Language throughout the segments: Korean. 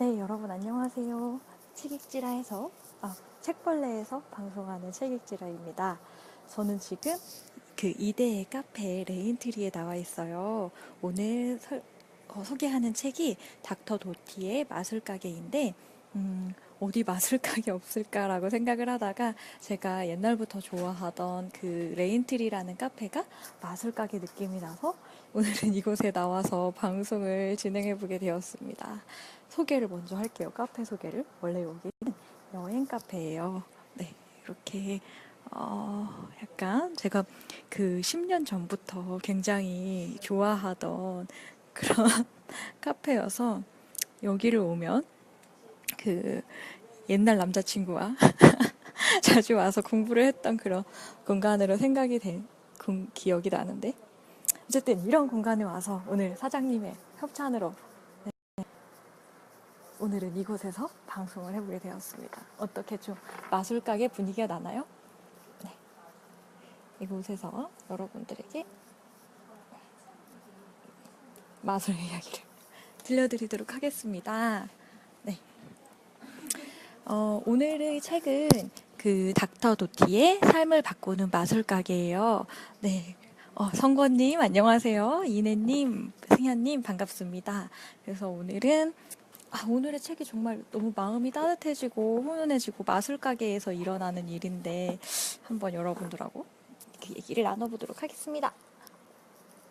네, 여러분 안녕하세요. 책읽지라에서, 책벌레에서 방송하는 책읽지라입니다. 저는 지금 그 이대의 카페 레인트리에 나와 있어요. 오늘 소개하는 책이 닥터 도티의 마술가게인데, 어디 마술가게 없을까라고 생각을 하다가 제가 옛날부터 좋아하던 그 레인트리라는 카페가 마술가게 느낌이 나서 오늘은 이곳에 나와서 방송을 진행해보게 되었습니다. 소개를 먼저 할게요. 카페 소개를. 원래 여기는 여행 카페예요. 네, 이렇게 약간 제가 그 10년 전부터 굉장히 좋아하던 그런 카페여서 여기를 오면 그 옛날 남자친구와 자주 와서 공부를 했던 그런 공간으로 생각이 된 기억이 나는데 어쨌든 이런 공간에 와서 오늘 사장님의 협찬으로 오늘은 이곳에서 방송을 해보게 되었습니다. 어떻게 좀 마술가게 분위기가 나나요? 네, 이곳에서 여러분들에게 마술 이야기를 들려드리도록 하겠습니다. 네, 오늘의 책은 그 닥터 도티의 삶을 바꾸는 마술 가게예요. 네. 성권님 안녕하세요. 이내님, 승현님 반갑습니다. 그래서 오늘의 책이 정말 너무 마음이 따뜻해지고 훈훈해지고 마술 가게에서 일어나는 일인데 한번 여러분들하고 그 얘기를 나눠보도록 하겠습니다.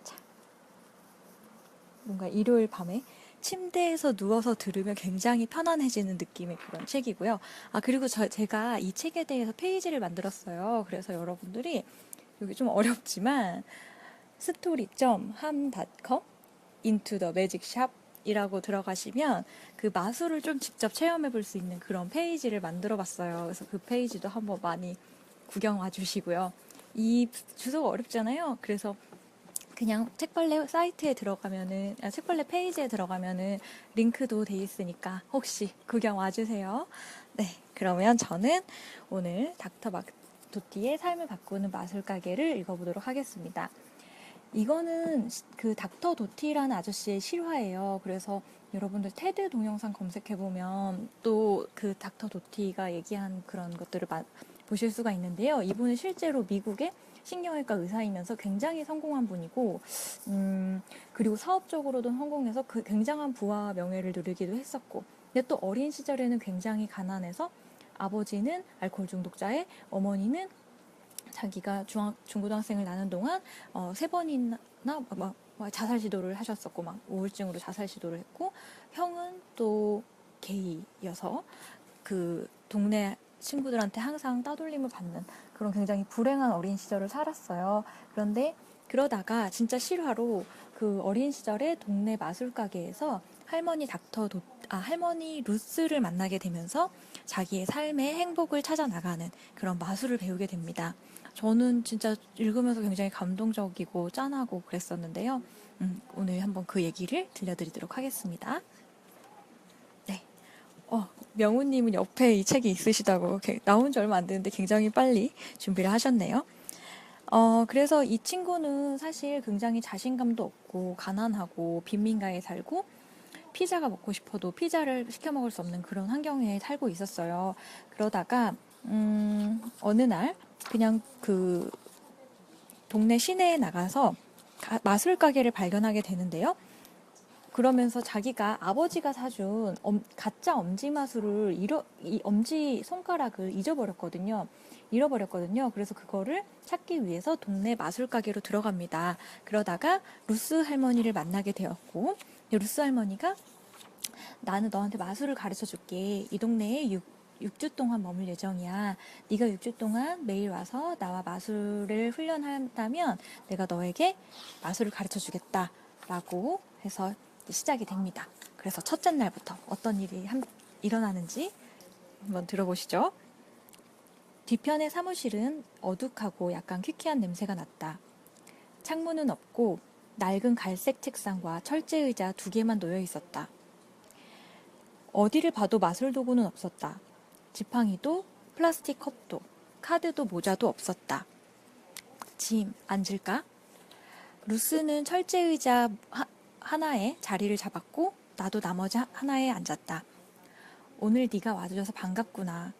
자, 뭔가 일요일 밤에 침대에서 누워서 들으면 굉장히 편안해지는 느낌의 그런 책이고요. 그리고 제가 이 책에 대해서 페이지를 만들었어요. 그래서 여러분들이 여기 좀 어렵지만 story.ham.com into the magic shop 이라고 들어가시면 그 마술을 좀 직접 체험해 볼 수 있는 그런 페이지를 만들어 봤어요. 그래서 그 페이지도 한번 많이 구경 와 주시고요. 이 주소가 어렵잖아요. 그래서 그냥 책벌레 사이트에 들어가면은, 책벌레 페이지에 들어가면은 링크도 돼 있으니까 혹시 구경 와주세요. 네, 그러면 저는 오늘 도티의 삶을 바꾸는 마술 가게를 읽어보도록 하겠습니다. 이거는 그 닥터 도티라는 아저씨의 실화예요. 그래서 여러분들 테드 동영상 검색해보면 또 그 닥터 도티가 얘기한 그런 것들을 보실 수가 있는데요. 이분은 실제로 미국의 신경외과 의사이면서 굉장히 성공한 분이고, 그리고 사업적으로도 성공해서 그 굉장한 부와 명예를 누리기도 했었고, 근데 또 어린 시절에는 굉장히 가난해서 아버지는 알코올 중독자에 어머니는 자기가 중고등학생을 나는 동안 3번이나 자살 시도를 하셨었고 막 우울증으로 자살 시도를 했고 형은 또 게이여서 그 동네 친구들한테 항상 따돌림을 받는 그런 굉장히 불행한 어린 시절을 살았어요. 그런데 그러다가 진짜 실화로 그 어린 시절에 동네 마술 가게에서 할머니 루스를 만나게 되면서 자기의 삶의 행복을 찾아 나가는 그런 마술을 배우게 됩니다. 저는 진짜 읽으면서 굉장히 감동적이고 짠하고 그랬었는데요. 오늘 한번 그 얘기를 들려드리도록 하겠습니다. 네. 명우님은 옆에 이 책이 있으시다고 나온 지 얼마 안 됐는데 굉장히 빨리 준비를 하셨네요. 그래서 이 친구는 사실 굉장히 자신감도 없고 가난하고 빈민가에 살고 피자가 먹고 싶어도 피자를 시켜 먹을 수 없는 그런 환경에 살고 있었어요. 그러다가 어느 날 그냥 그 동네 시내에 나가서 마술 가게를 발견하게 되는데요. 그러면서 자기가 아버지가 사준 가짜 엄지 마술을 이 엄지 손가락을 잃어버렸거든요. 그래서 그거를 찾기 위해서 동네 마술 가게로 들어갑니다. 그러다가 루스 할머니를 만나게 되었고 루스 할머니가 나는 너한테 마술을 가르쳐 줄게. 이 동네에 6주 동안 머물 예정이야. 네가 6주 동안 매일 와서 나와 마술을 훈련한다면 내가 너에게 마술을 가르쳐 주겠다. 라고 해서 시작이 됩니다. 그래서 첫째 날부터 어떤 일이 일어나는지 한번 들어보시죠. 뒤편의 사무실은 어둑하고 약간 퀴퀴한 냄새가 났다. 창문은 없고 낡은 갈색 책상과 철제 의자 2개만 놓여 있었다. 어디를 봐도 마술 도구는 없었다. 지팡이도 플라스틱 컵도 카드도 모자도 없었다. 짐, 앉을까? 루스는 철제 의자 하나에 자리를 잡았고 나도 나머지 하나에 앉았다. 오늘 네가 와줘서 반갑구나.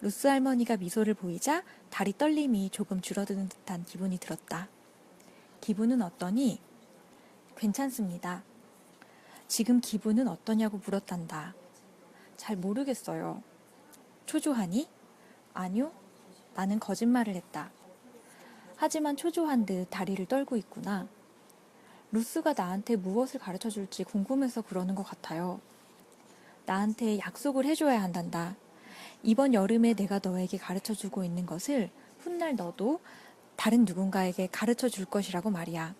루스 할머니가 미소를 보이자 다리 떨림이 조금 줄어드는 듯한 기분이 들었다. 기분은 어떠니? 괜찮습니다. 지금 기분은 어떠냐고 물었단다. 잘 모르겠어요. 초조하니? 아니요. 나는 거짓말을 했다. 하지만 초조한 듯 다리를 떨고 있구나. 루스가 나한테 무엇을 가르쳐 줄지 궁금해서 그러는 것 같아요. 나한테 약속을 해줘야 한단다. 이번 여름에 내가 너에게 가르쳐 주고 있는 것을 훗날 너도 다른 누군가에게 가르쳐 줄 것이라고 말이야.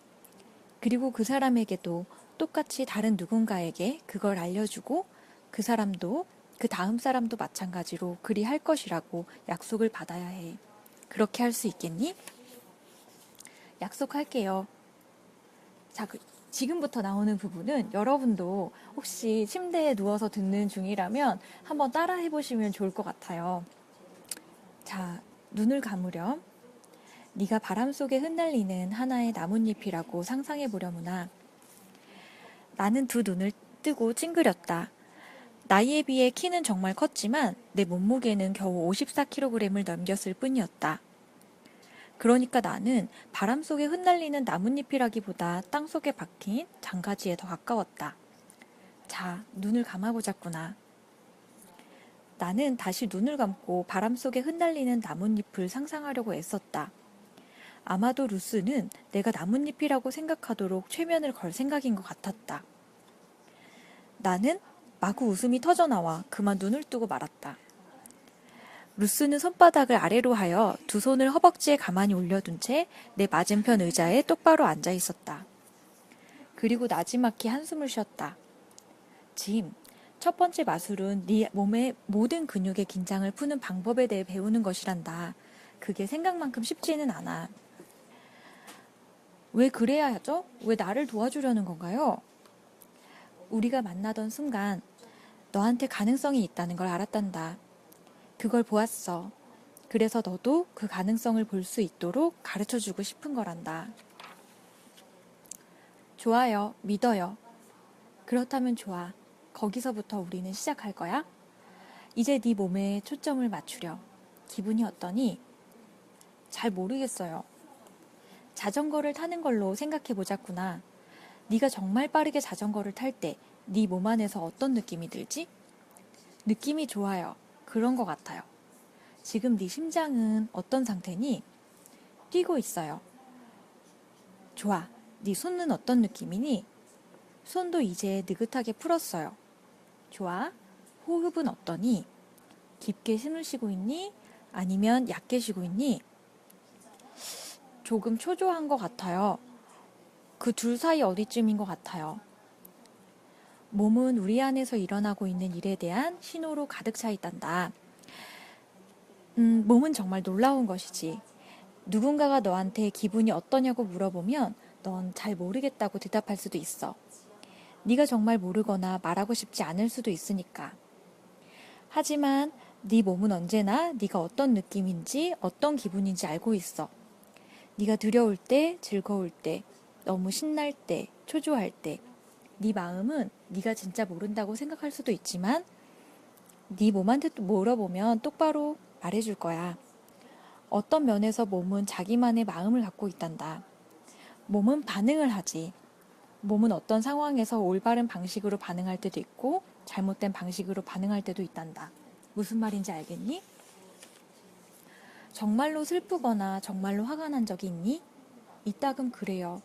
그리고 그 사람에게도 똑같이 다른 누군가에게 그걸 알려주고 그 사람도 그 다음 사람도 마찬가지로 그리 할 것이라고 약속을 받아야 해. 그렇게 할 수 있겠니? 약속할게요. 자, 지금부터 나오는 부분은 여러분도 혹시 침대에 누워서 듣는 중이라면 한번 따라 해보시면 좋을 것 같아요. 자, 눈을 감으렴. 네가 바람 속에 흩날리는 하나의 나뭇잎이라고 상상해 보려무나. 나는 두 눈을 뜨고 찡그렸다. 나이에 비해 키는 정말 컸지만 내 몸무게는 겨우 54kg을 넘겼을 뿐이었다. 그러니까 나는 바람 속에 흩날리는 나뭇잎이라기보다 땅 속에 박힌 장가지에 더 가까웠다. 자, 눈을 감아보자꾸나. 나는 다시 눈을 감고 바람 속에 흩날리는 나뭇잎을 상상하려고 애썼다. 아마도 루스는 내가 나뭇잎이라고 생각하도록 최면을 걸 생각인 것 같았다. 나는 마구 웃음이 터져나와 그만 눈을 뜨고 말았다. 루스는 손바닥을 아래로 하여 두 손을 허벅지에 가만히 올려둔 채 내 맞은편 의자에 똑바로 앉아 있었다. 그리고 나지막히 한숨을 쉬었다. 짐, 첫 번째 마술은 네 몸의 모든 근육의 긴장을 푸는 방법에 대해 배우는 것이란다. 그게 생각만큼 쉽지는 않아. 왜 그래야 하죠? 왜 나를 도와주려는 건가요? 우리가 만나던 순간 너한테 가능성이 있다는 걸 알았단다. 그걸 보았어. 그래서 너도 그 가능성을 볼 수 있도록 가르쳐주고 싶은 거란다. 좋아요. 믿어요. 그렇다면 좋아. 거기서부터 우리는 시작할 거야? 이제 네 몸에 초점을 맞추려. 기분이 어떠니? 잘 모르겠어요. 자전거를 타는 걸로 생각해 보자꾸나. 네가 정말 빠르게 자전거를 탈 때 네 몸 안에서 어떤 느낌이 들지? 느낌이 좋아요. 그런 것 같아요. 지금 네 심장은 어떤 상태니? 뛰고 있어요. 좋아. 네 손은 어떤 느낌이니? 손도 이제 느긋하게 풀었어요. 좋아. 호흡은 어떠니? 깊게 숨을 쉬고 있니? 아니면 얕게 쉬고 있니? 조금 초조한 것 같아요. 그 둘 사이 어디쯤인 것 같아요. 몸은 우리 안에서 일어나고 있는 일에 대한 신호로 가득 차 있단다. 몸은 정말 놀라운 것이지. 누군가가 너한테 기분이 어떠냐고 물어보면 넌 잘 모르겠다고 대답할 수도 있어. 네가 정말 모르거나 말하고 싶지 않을 수도 있으니까. 하지만 네 몸은 언제나 네가 어떤 느낌인지 어떤 기분인지 알고 있어. 네가 두려울 때, 즐거울 때, 너무 신날 때, 초조할 때, 네 마음은 네가 진짜 모른다고 생각할 수도 있지만 네 몸한테 또 물어보면 똑바로 말해줄 거야. 어떤 면에서 몸은 자기만의 마음을 갖고 있단다. 몸은 반응을 하지. 몸은 어떤 상황에서 올바른 방식으로 반응할 때도 있고 잘못된 방식으로 반응할 때도 있단다. 무슨 말인지 알겠니? 정말로 슬프거나 정말로 화가 난 적이 있니? 이따금 그래요.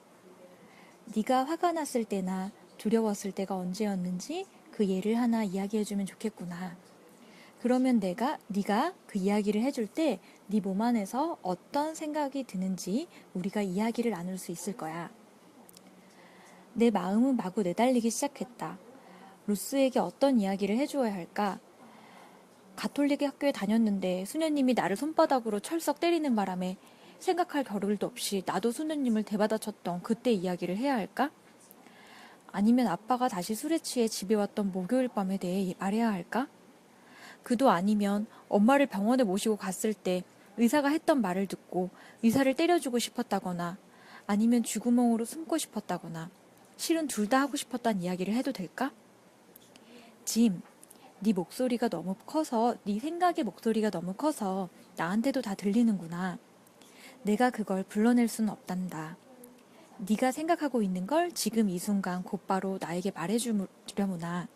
네가 화가 났을 때나 두려웠을 때가 언제였는지 그 예를 하나 이야기해주면 좋겠구나. 그러면 네가 그 이야기를 해줄 때 네 몸 안에서 어떤 생각이 드는지 우리가 이야기를 나눌 수 있을 거야. 내 마음은 마구 내달리기 시작했다. 루스에게 어떤 이야기를 해주어야 할까? 가톨릭 학교에 다녔는데 수녀님이 나를 손바닥으로 철썩 때리는 바람에 생각할 겨를도 없이 나도 수녀님을 대받아쳤던 그때 이야기를 해야 할까? 아니면 아빠가 다시 술에 취해 집에 왔던 목요일 밤에 대해 말해야 할까? 그도 아니면 엄마를 병원에 모시고 갔을 때 의사가 했던 말을 듣고 의사를 때려주고 싶었다거나 아니면 쥐구멍으로 숨고 싶었다거나 실은 둘 다 하고 싶었다는 이야기를 해도 될까? 짐, 네 목소리가 너무 커서, 네 생각의 목소리가 너무 커서 나한테도 다 들리는구나. 내가 그걸 불러낼 수는 없단다. 네가 생각하고 있는 걸 지금 이 순간 곧바로 나에게 말해주려무나.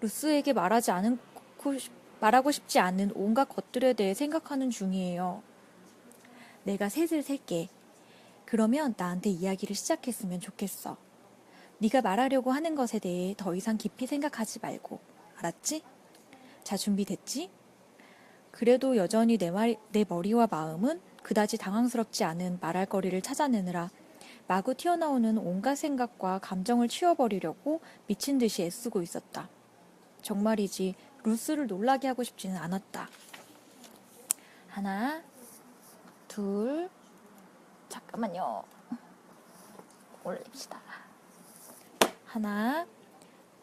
루스에게 말하고 싶지 않은 온갖 것들에 대해 생각하는 중이에요. 내가 셋을 셀게. 그러면 나한테 이야기를 시작했으면 좋겠어. 네가 말하려고 하는 것에 대해 더 이상 깊이 생각하지 말고. 알았지? 자, 준비됐지? 그래도 여전히 내 머리와 마음은 그다지 당황스럽지 않은 말할 거리를 찾아내느라 마구 튀어나오는 온갖 생각과 감정을 치워버리려고 미친 듯이 애쓰고 있었다. 정말이지 루스를 놀라게 하고 싶지는 않았다. 하나, 둘, 잠깐만요. 올립시다. 하나,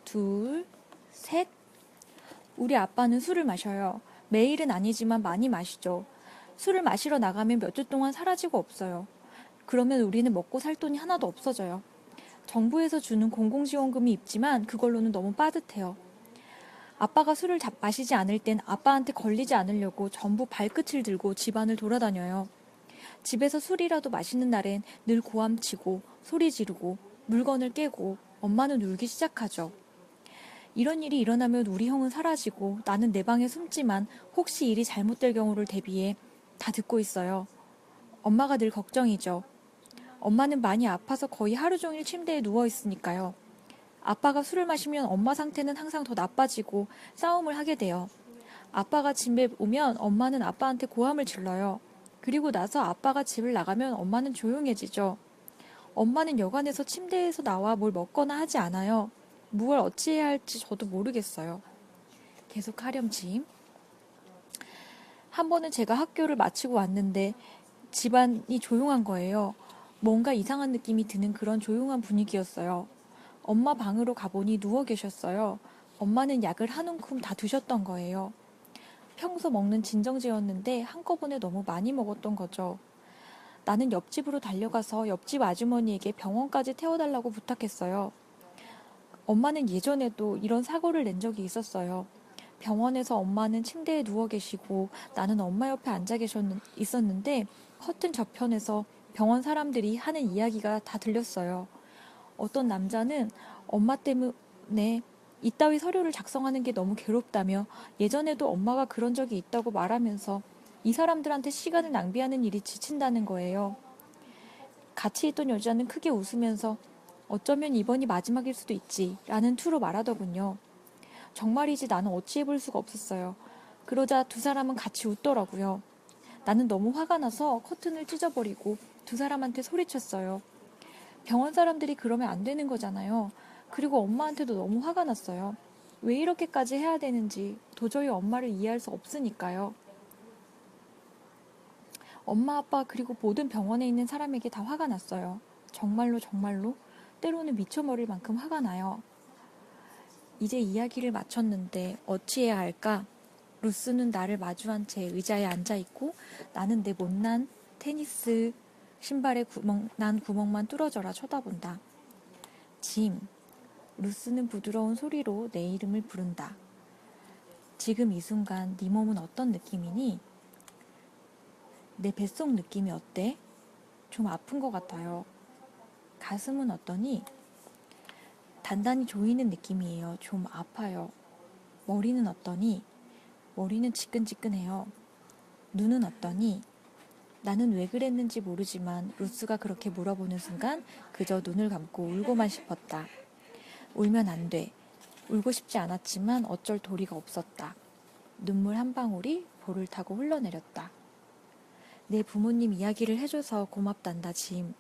둘, 셋. 우리 아빠는 술을 마셔요. 매일은 아니지만 많이 마시죠. 술을 마시러 나가면 몇 주 동안 사라지고 없어요. 그러면 우리는 먹고 살 돈이 하나도 없어져요. 정부에서 주는 공공지원금이 있지만 그걸로는 너무 빠듯해요. 아빠가 술을 마시지 않을 땐 아빠한테 걸리지 않으려고 전부 발끝을 들고 집안을 돌아다녀요. 집에서 술이라도 마시는 날엔 늘 고함치고 소리 지르고 물건을 깨고 엄마는 울기 시작하죠. 이런 일이 일어나면 우리 형은 사라지고 나는 내 방에 숨지만 혹시 일이 잘못될 경우를 대비해 다 듣고 있어요. 엄마가 늘 걱정이죠. 엄마는 많이 아파서 거의 하루 종일 침대에 누워 있으니까요. 아빠가 술을 마시면 엄마 상태는 항상 더 나빠지고 싸움을 하게 돼요. 아빠가 집에 오면 엄마는 아빠한테 고함을 질러요. 그리고 나서 아빠가 집을 나가면 엄마는 조용해지죠. 엄마는 여간에서 침대에서 나와 뭘 먹거나 하지 않아요. 무얼 어찌해야 할지 저도 모르겠어요. 계속 하렴지. 한 번은 제가 학교를 마치고 왔는데 집안이 조용한 거예요. 뭔가 이상한 느낌이 드는 그런 조용한 분위기였어요. 엄마 방으로 가보니 누워 계셨어요. 엄마는 약을 한 움큼 다 드셨던 거예요. 평소 먹는 진정제였는데 한꺼번에 너무 많이 먹었던 거죠. 나는 옆집으로 달려가서 옆집 아주머니에게 병원까지 태워달라고 부탁했어요. 엄마는 예전에도 이런 사고를 낸 적이 있었어요. 병원에서 엄마는 침대에 누워 계시고 나는 엄마 옆에 앉아 있었는데 커튼 저편에서 병원 사람들이 하는 이야기가 다 들렸어요. 어떤 남자는 엄마 때문에 이따위 서류를 작성하는 게 너무 괴롭다며 예전에도 엄마가 그런 적이 있다고 말하면서 이 사람들한테 시간을 낭비하는 일이 지친다는 거예요. 같이 있던 여자는 크게 웃으면서 어쩌면 이번이 마지막일 수도 있지 라는 투로 말하더군요. 정말이지 나는 어찌 해볼 수가 없었어요. 그러자 두 사람은 같이 웃더라고요. 나는 너무 화가 나서 커튼을 찢어버리고 두 사람한테 소리쳤어요. 병원 사람들이 그러면 안 되는 거잖아요. 그리고 엄마한테도 너무 화가 났어요. 왜 이렇게까지 해야 되는지 도저히 엄마를 이해할 수 없으니까요. 엄마, 아빠 그리고 모든 병원에 있는 사람에게 다 화가 났어요. 정말로 정말로 때로는 미쳐버릴 만큼 화가 나요. 이제 이야기를 마쳤는데 어찌해야 할까? 루스는 나를 마주한 채 의자에 앉아있고 나는 내 못난 테니스 신발에 난 구멍만 뚫어져라 쳐다본다. 짐. 루스는 부드러운 소리로 내 이름을 부른다. 지금 이 순간 네 몸은 어떤 느낌이니? 내 뱃속 느낌이 어때? 좀 아픈 것 같아요. 가슴은 어떠니? 단단히 조이는 느낌이에요. 좀 아파요. 머리는 어떠니? 머리는 지끈지끈해요. 눈은 어떠니? 나는 왜 그랬는지 모르지만 루스가 그렇게 물어보는 순간 그저 눈을 감고 울고만 싶었다. 울면 안 돼. 울고 싶지 않았지만 어쩔 도리가 없었다. 눈물 한 방울이 볼을 타고 흘러내렸다. 내 부모님 이야기를 해줘서 고맙단다, 짐.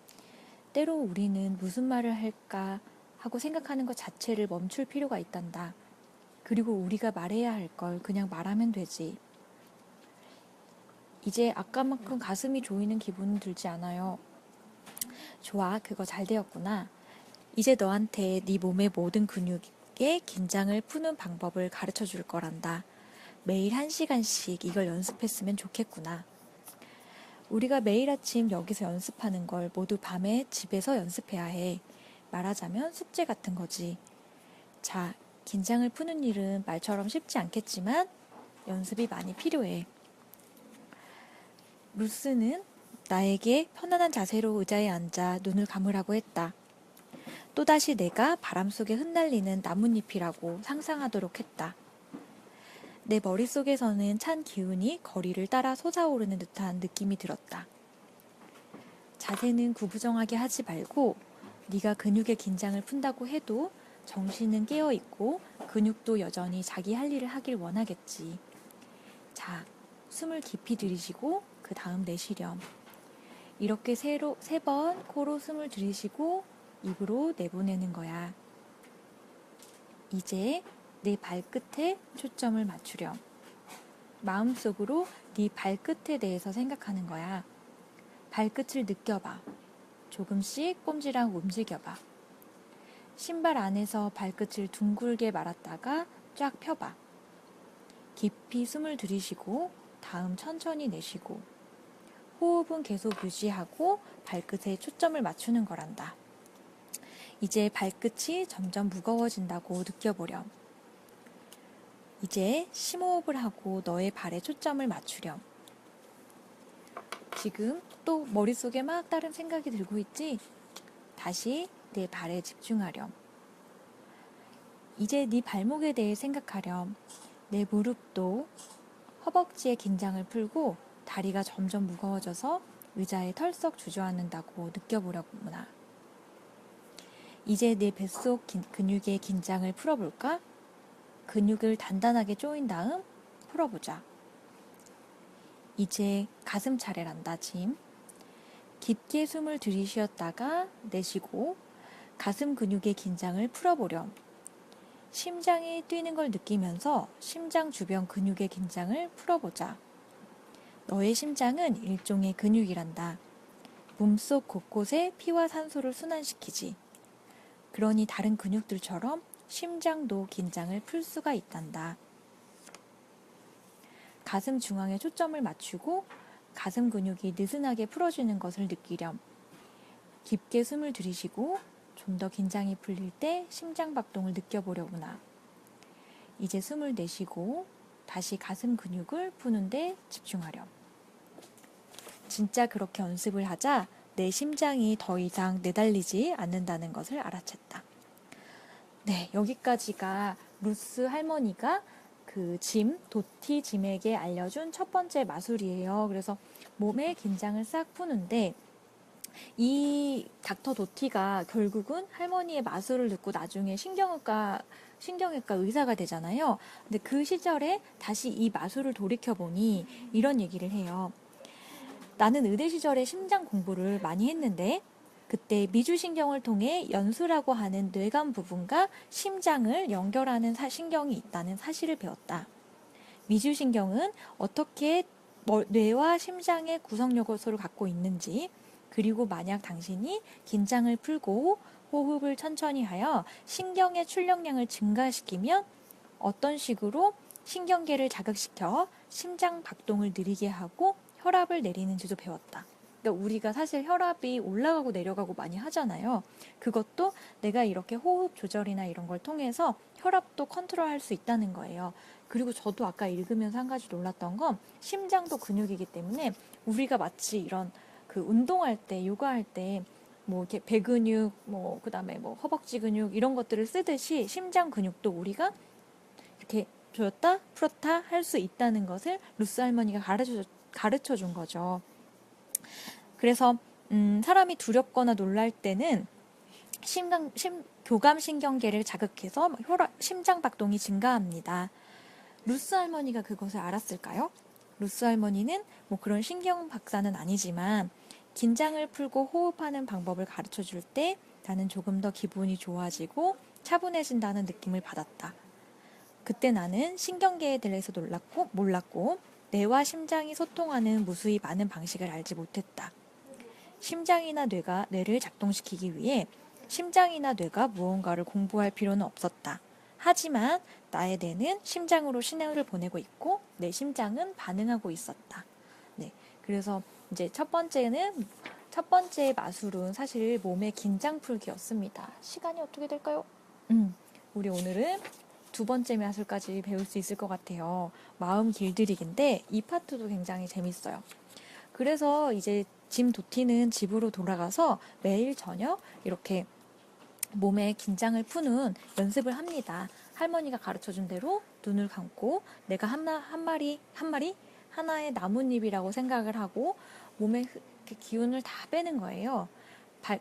때로 우리는 무슨 말을 할까 하고 생각하는 것 자체를 멈출 필요가 있단다. 그리고 우리가 말해야 할 걸 그냥 말하면 되지. 이제 아까만큼 가슴이 조이는 기분은 들지 않아요. 좋아, 그거 잘 되었구나. 이제 너한테 네 몸의 모든 근육의 긴장을 푸는 방법을 가르쳐 줄 거란다. 매일 1시간씩 이걸 연습했으면 좋겠구나. 우리가 매일 아침 여기서 연습하는 걸 모두 밤에 집에서 연습해야 해. 말하자면 숙제 같은 거지. 자, 긴장을 푸는 일은 말처럼 쉽지 않겠지만 연습이 많이 필요해. 루스는 나에게 편안한 자세로 의자에 앉아 눈을 감으라고 했다. 또다시 내가 바람 속에 흩날리는 나뭇잎이라고 상상하도록 했다. 내 머릿속에서는 찬 기운이 거리를 따라 솟아오르는 듯한 느낌이 들었다. 자세는 구부정하게 하지 말고 네가 근육의 긴장을 푼다고 해도 정신은 깨어있고 근육도 여전히 자기 할 일을 하길 원하겠지. 자, 숨을 깊이 들이쉬고 그 다음 내쉬렴. 이렇게 세 번 코로 숨을 들이쉬고 입으로 내보내는 거야. 이제 내 발끝에 초점을 맞추렴. 마음속으로 네 발끝에 대해서 생각하는 거야. 발끝을 느껴봐. 조금씩 꼼지락 움직여봐. 신발 안에서 발끝을 둥글게 말았다가 쫙 펴봐. 깊이 숨을 들이쉬고 다음 천천히 내쉬고 호흡은 계속 유지하고 발끝에 초점을 맞추는 거란다. 이제 발끝이 점점 무거워진다고 느껴보렴. 이제 심호흡을 하고 너의 발에 초점을 맞추렴. 지금 또 머릿속에 막 다른 생각이 들고 있지? 다시 내 발에 집중하렴. 이제 네 발목에 대해 생각하렴. 내 무릎도 허벅지의 긴장을 풀고 다리가 점점 무거워져서 의자에 털썩 주저앉는다고 느껴보려구나. 이제 내 뱃속 근육의 긴장을 풀어볼까? 근육을 단단하게 조인 다음 풀어보자. 이제 가슴 차례란다, 짐. 깊게 숨을 들이쉬었다가 내쉬고 가슴 근육의 긴장을 풀어보렴. 심장이 뛰는 걸 느끼면서 심장 주변 근육의 긴장을 풀어보자. 너의 심장은 일종의 근육이란다. 몸속 곳곳에 피와 산소를 순환시키지. 그러니 다른 근육들처럼 심장도 긴장을 풀 수가 있단다. 가슴 중앙에 초점을 맞추고 가슴 근육이 느슨하게 풀어지는 것을 느끼렴. 깊게 숨을 들이쉬고 좀 더 긴장이 풀릴 때 심장 박동을 느껴보려구나. 이제 숨을 내쉬고 다시 가슴 근육을 푸는데 집중하렴. 진짜 그렇게 연습을 하자 내 심장이 더 이상 내달리지 않는다는 것을 알아챘다. 네, 여기까지가 루스 할머니가 그 도티 짐에게 알려준 첫 번째 마술이에요. 그래서 몸의 긴장을 싹 푸는데 이 닥터 도티가 결국은 할머니의 마술을 듣고 나중에 신경외과 의사가 되잖아요. 근데 그 시절에 다시 이 마술을 돌이켜보니 이런 얘기를 해요. 나는 의대 시절에 심장 공부를 많이 했는데 그때 미주신경을 통해 연수라고 하는 뇌관 부분과 심장을 연결하는 신경이 있다는 사실을 배웠다. 미주신경은 어떻게 뇌와 심장의 구성 요소를 갖고 있는지, 그리고 만약 당신이 긴장을 풀고 호흡을 천천히 하여 신경의 출력량을 증가시키면 어떤 식으로 신경계를 자극시켜 심장 박동을 느리게 하고 혈압을 내리는지도 배웠다. 그러니까 우리가 사실 혈압이 올라가고 내려가고 많이 하잖아요. 그것도 내가 이렇게 호흡 조절이나 이런 걸 통해서 혈압도 컨트롤할 수 있다는 거예요. 그리고 저도 아까 읽으면서 한 가지 놀랐던 건 심장도 근육이기 때문에 우리가 마치 이런 그 운동할 때, 요가할 때 뭐 이렇게 배 근육, 뭐 그다음에 뭐 허벅지 근육 이런 것들을 쓰듯이 심장 근육도 우리가 이렇게 조였다 풀었다 할 수 있다는 것을 루스 할머니가 가르쳐 준 거죠. 그래서 사람이 두렵거나 놀랄 때는 교감신경계를 자극해서 심장 박동이 증가합니다. 루스 할머니가 그것을 알았을까요? 루스 할머니는 뭐 그런 신경 박사는 아니지만 긴장을 풀고 호흡하는 방법을 가르쳐 줄 때 나는 조금 더 기분이 좋아지고 차분해진다는 느낌을 받았다. 그때 나는 신경계에 대해서 몰랐고 뇌와 심장이 소통하는 무수히 많은 방식을 알지 못했다. 심장이나 뇌가 뇌를 작동시키기 위해 심장이나 뇌가 무언가를 공부할 필요는 없었다. 하지만 나의 뇌는 심장으로 신호를 보내고 있고 내 심장은 반응하고 있었다. 네, 그래서 이제 첫 번째 마술은 사실 몸의 긴장 풀기였습니다. 시간이 어떻게 될까요? 우리 오늘은 두 번째 마술까지 배울 수 있을 것 같아요. 마음 길들이기인데 이 파트도 굉장히 재밌어요. 그래서 이제 짐 도티는 집으로 돌아가서 매일 저녁 이렇게 몸의 긴장을 푸는 연습을 합니다. 할머니가 가르쳐준 대로 눈을 감고 내가 하나의 나뭇잎이라고 생각을 하고 몸의 기운을 다 빼는 거예요.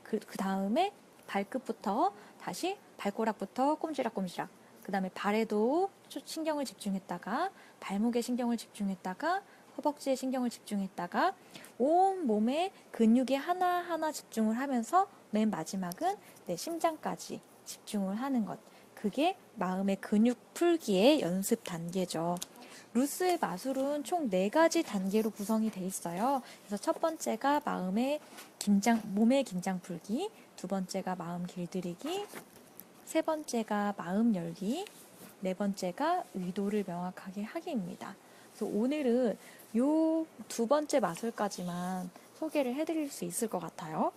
그 다음에 발끝부터 다시 발가락부터 꼼지락꼼지락, 그 다음에 발에도 신경을 집중했다가 발목에 신경을 집중했다가 허벅지에 신경을 집중했다가 온 몸의 근육에 하나하나 집중을 하면서 맨 마지막은 내 심장까지 집중을 하는 것. 그게 마음의 근육 풀기의 연습 단계죠. 루스의 마술은 총 4가지 단계로 구성이 돼 있어요. 그래서 첫 번째가 몸의 긴장 풀기, 두 번째가 마음 길들이기, 세 번째가 마음 열기, 네 번째가 의도를 명확하게 하기입니다. 그래서 오늘은 요 두 번째 마술까지만 소개를 해드릴 수 있을 것 같아요.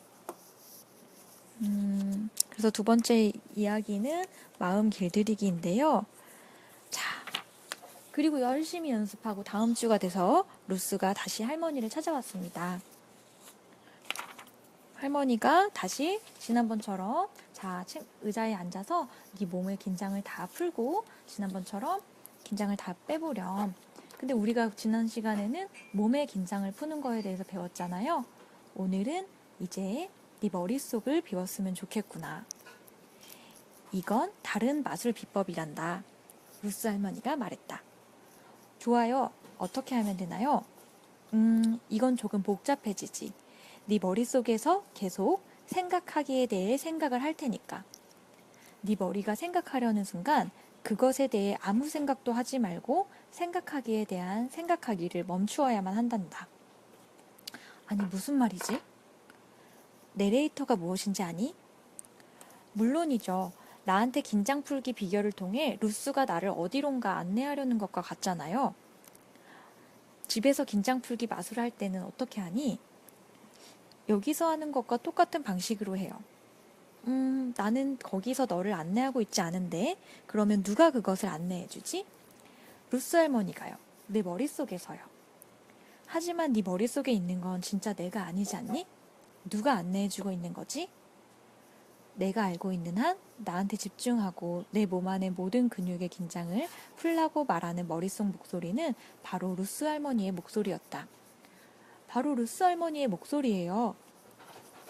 그래서 두 번째 이야기는 마음 길들이기인데요. 자, 그리고 열심히 연습하고 다음 주가 돼서 루스가 다시 할머니를 찾아왔습니다. 할머니가 다시 지난번처럼 자, 의자에 앉아서 네 몸의 긴장을 다 풀고 지난번처럼 긴장을 다 빼보렴. 근데 우리가 지난 시간에는 몸의 긴장을 푸는 거에 대해서 배웠잖아요. 오늘은 이제 네 머릿속을 비웠으면 좋겠구나. 이건 다른 마술 비법이란다. 루스 할머니가 말했다. 좋아요. 어떻게 하면 되나요? 이건 조금 복잡해지지. 네 머릿속에서 계속 생각하기에 대해 생각을 할 테니까. 네 머리가 생각하려는 순간 그것에 대해 아무 생각도 하지 말고 생각하기에 대한 생각하기를 멈추어야만 한단다. 아니, 무슨 말이지? 내레이터가 무엇인지 아니? 물론이죠. 나한테 긴장 풀기 비결을 통해 루스가 나를 어디론가 안내하려는 것과 같잖아요. 집에서 긴장 풀기 마술을 할 때는 어떻게 하니? 여기서 하는 것과 똑같은 방식으로 해요. 나는 거기서 너를 안내하고 있지 않은데 그러면 누가 그것을 안내해주지? 루스 할머니가요. 내 머릿속에서요. 하지만 네 머릿속에 있는 건 진짜 내가 아니지 않니? 누가 안내해주고 있는 거지? 내가 알고 있는 한 나한테 집중하고 내 몸 안의 모든 근육의 긴장을 풀라고 말하는 머릿속 목소리는 바로 루스 할머니의 목소리였다. 바로 루스 할머니의 목소리예요.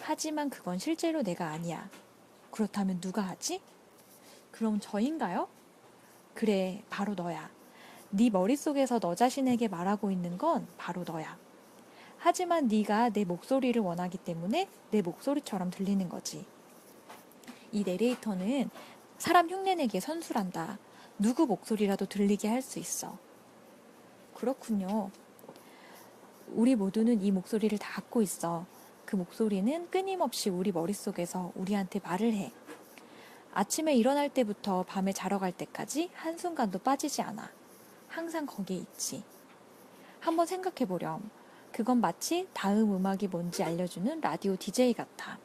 하지만 그건 실제로 내가 아니야. 그렇다면 누가 하지? 그럼 저인가요? 그래, 바로 너야. 네 머릿속에서 너 자신에게 말하고 있는 건 바로 너야. 하지만 네가 내 목소리를 원하기 때문에 내 목소리처럼 들리는 거지. 이 내레이터는 사람 흉내내기에 선수란다. 누구 목소리라도 들리게 할 수 있어. 그렇군요. 우리 모두는 이 목소리를 다 갖고 있어. 그 목소리는 끊임없이 우리 머릿속에서 우리한테 말을 해. 아침에 일어날 때부터 밤에 자러 갈 때까지 한순간도 빠지지 않아. 항상 거기에 있지. 한번 생각해보렴. 그건 마치 다음 음악이 뭔지 알려주는 라디오 DJ 같아.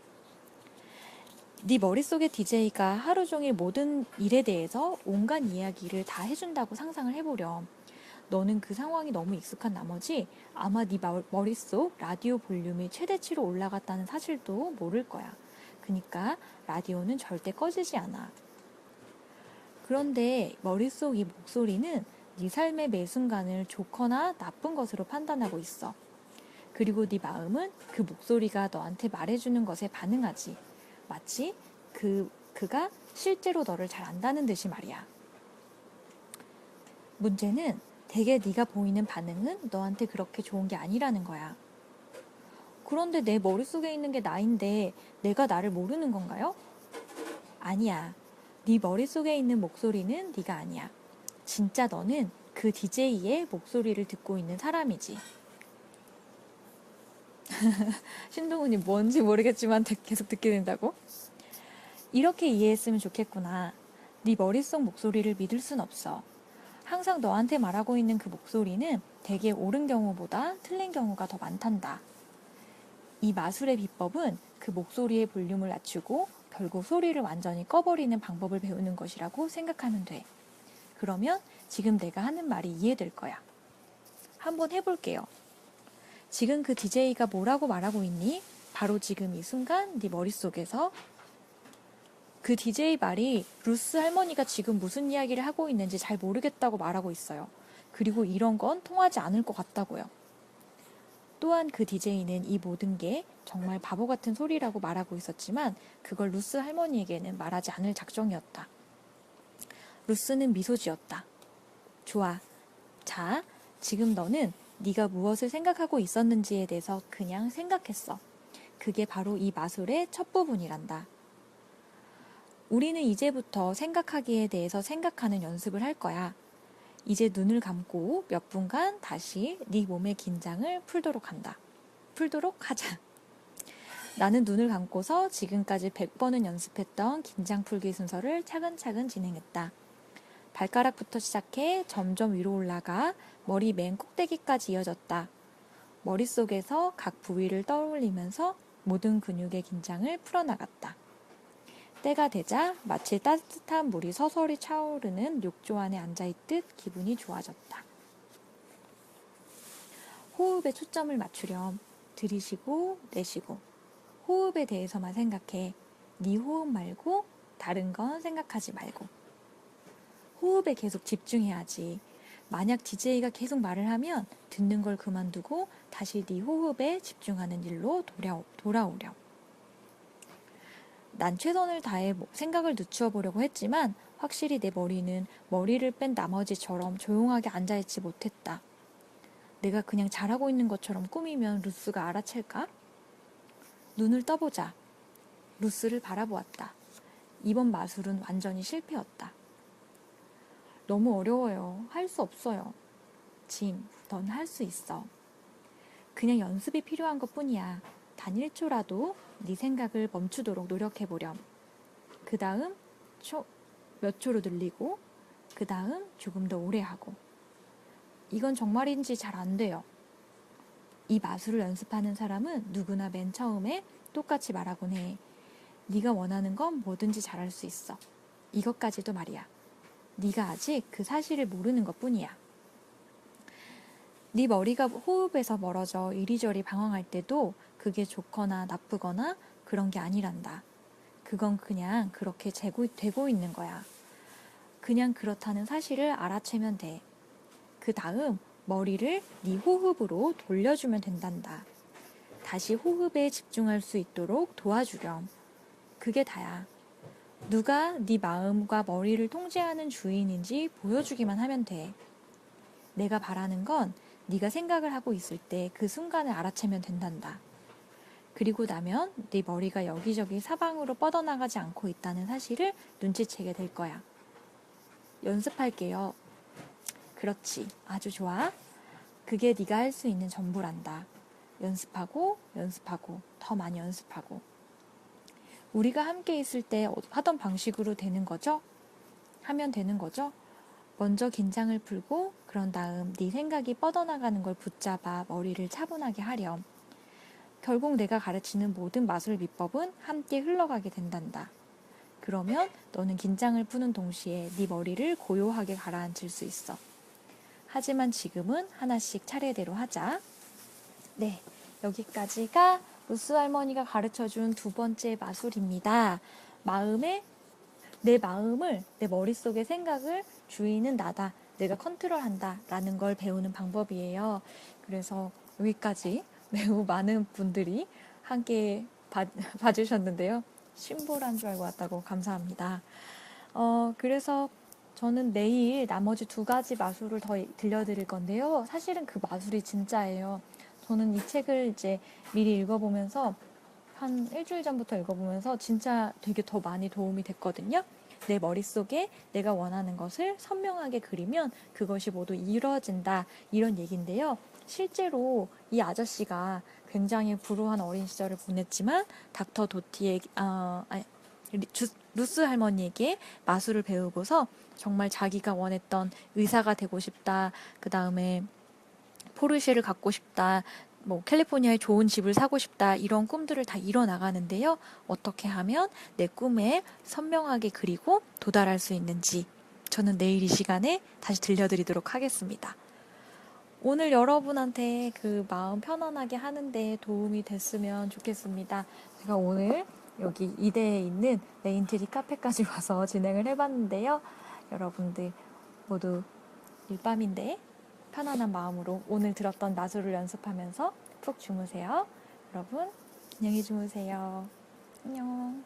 네 머릿속의 DJ가 하루 종일 모든 일에 대해서 온갖 이야기를 다 해준다고 상상을 해보렴. 너는 그 상황이 너무 익숙한 나머지 아마 네 머릿속 라디오 볼륨이 최대치로 올라갔다는 사실도 모를 거야. 그러니까 라디오는 절대 꺼지지 않아. 그런데 머릿속 이 목소리는 네 삶의 매 순간을 좋거나 나쁜 것으로 판단하고 있어. 그리고 네 마음은 그 목소리가 너한테 말해주는 것에 반응하지. 마치 그가 실제로 너를 잘 안다는 듯이 말이야. 문제는 대개 네가 보이는 반응은 너한테 그렇게 좋은 게 아니라는 거야. 그런데 내 머릿속에 있는 게 나인데 내가 나를 모르는 건가요? 아니야. 네 머릿속에 있는 목소리는 네가 아니야. 진짜 너는 그 DJ의 목소리를 듣고 있는 사람이지. 신동훈이 뭔지 모르겠지만 계속 듣게 된다고? 이렇게 이해했으면 좋겠구나. 네 머릿속 목소리를 믿을 순 없어. 항상 너한테 말하고 있는 그 목소리는 대개 옳은 경우보다 틀린 경우가 더 많단다. 이 마술의 비법은 그 목소리의 볼륨을 낮추고 결국 소리를 완전히 꺼버리는 방법을 배우는 것이라고 생각하면 돼. 그러면 지금 내가 하는 말이 이해될 거야. 한번 해볼게요. 지금 그 DJ가 뭐라고 말하고 있니? 바로 지금 이 순간 네 머릿속에서 그 DJ 말이 루스 할머니가 지금 무슨 이야기를 하고 있는지 잘 모르겠다고 말하고 있어요. 그리고 이런 건 통하지 않을 것 같다고요. 또한 그 DJ는 이 모든 게 정말 바보 같은 소리라고 말하고 있었지만 그걸 루스 할머니에게는 말하지 않을 작정이었다. 루스는 미소 지었다. 좋아. 자, 지금 너는 네가 무엇을 생각하고 있었는지에 대해서 그냥 생각했어. 그게 바로 이 마술의 첫 부분이란다. 우리는 이제부터 생각하기에 대해서 생각하는 연습을 할 거야. 이제 눈을 감고 몇 분간 다시 네 몸의 긴장을 풀도록 하자. 나는 눈을 감고서 지금까지 100번은 연습했던 긴장 풀기 순서를 차근차근 진행했다. 발가락부터 시작해 점점 위로 올라가 머리 맨 꼭대기까지 이어졌다. 머릿속에서 각 부위를 떠올리면서 모든 근육의 긴장을 풀어나갔다. 때가 되자 마치 따뜻한 물이 서서히 차오르는 욕조 안에 앉아있듯 기분이 좋아졌다. 호흡에 초점을 맞추렴. 들이쉬고 내쉬고 호흡에 대해서만 생각해. 네 호흡 말고 다른 건 생각하지 말고. 호흡에 계속 집중해야지. 만약 DJ가 계속 말을 하면 듣는 걸 그만두고 다시 네 호흡에 집중하는 일로 돌아오렴. 난 최선을 다해 생각을 늦추어 보려고 했지만 확실히 내 머리는 머리를 뺀 나머지처럼 조용하게 앉아있지 못했다. 내가 그냥 잘하고 있는 것처럼 꾸미면 루스가 알아챌까? 눈을 떠보자. 루스를 바라보았다. 이번 마술은 완전히 실패였다. 너무 어려워요. 할 수 없어요. 짐, 넌 할 수 있어. 그냥 연습이 필요한 것뿐이야. 단 1초라도 네 생각을 멈추도록 노력해보렴. 그 다음 몇 초로 늘리고 그 다음 조금 더 오래 하고. 이건 정말인지 잘 안 돼요. 이 마술을 연습하는 사람은 누구나 맨 처음에 똑같이 말하곤 해. 네가 원하는 건 뭐든지 잘할 수 있어. 이것까지도 말이야. 네가 아직 그 사실을 모르는 것뿐이야. 네 머리가 호흡에서 멀어져 이리저리 방황할 때도 그게 좋거나 나쁘거나 그런 게 아니란다. 그건 그냥 그렇게 되고 있는 거야. 그냥 그렇다는 사실을 알아채면 돼. 그 다음 머리를 네 호흡으로 돌려주면 된단다. 다시 호흡에 집중할 수 있도록 도와주렴. 그게 다야. 누가 네 마음과 머리를 통제하는 주인인지 보여주기만 하면 돼. 내가 바라는 건 네가 생각을 하고 있을 때 그 순간을 알아채면 된단다. 그리고 나면 네 머리가 여기저기 사방으로 뻗어나가지 않고 있다는 사실을 눈치채게 될 거야. 연습할게요. 그렇지. 아주 좋아. 그게 네가 할 수 있는 전부란다. 연습하고 더 많이 연습하고. 우리가 함께 있을 때 하던 방식으로 하면 되는 거죠? 먼저 긴장을 풀고 그런 다음 네 생각이 뻗어나가는 걸 붙잡아 머리를 차분하게 하렴. 결국 내가 가르치는 모든 마술 비법은 함께 흘러가게 된단다. 그러면 너는 긴장을 푸는 동시에 네 머리를 고요하게 가라앉힐 수 있어. 하지만 지금은 하나씩 차례대로 하자. 네, 여기까지가 루스 할머니가 가르쳐준 두 번째 마술입니다. 내 마음을, 내 머릿속의 생각을 주인은 나다. 내가 컨트롤한다. 라는 걸 배우는 방법이에요. 그래서 여기까지 매우 많은 분들이 함께 봐주셨는데요. 심볼한 줄 알고 왔다고 감사합니다. 그래서 저는 내일 나머지 두 가지 마술을 더 들려드릴 건데요. 사실은 그 마술이 진짜예요. 저는 이 책을 이제 미리 읽어보면서 한 일주일 전부터 읽어보면서 진짜 되게 더 많이 도움이 됐거든요. 내 머릿속에 내가 원하는 것을 선명하게 그리면 그것이 모두 이루어진다. 이런 얘기인데요. 실제로 이 아저씨가 굉장히 불우한 어린 시절을 보냈지만 닥터 루스 할머니에게 마술을 배우고서 정말 자기가 원했던 의사가 되고 싶다. 그 다음에 포르쉐를 갖고 싶다. 캘리포니아에 좋은 집을 사고 싶다. 이런 꿈들을 다 이뤄나가는데요. 어떻게 하면 내 꿈에 선명하게 그리고 도달할 수 있는지. 저는 내일 이 시간에 다시 들려드리도록 하겠습니다. 오늘 여러분한테 그 마음 편안하게 하는데 도움이 됐으면 좋겠습니다. 제가 오늘 여기 이대에 있는 레인트리 카페까지 와서 진행을 해봤는데요. 여러분들 모두 일밤인데 편안한 마음으로 오늘 들었던 마술을 연습하면서 푹 주무세요. 여러분 안녕히 주무세요. 안녕.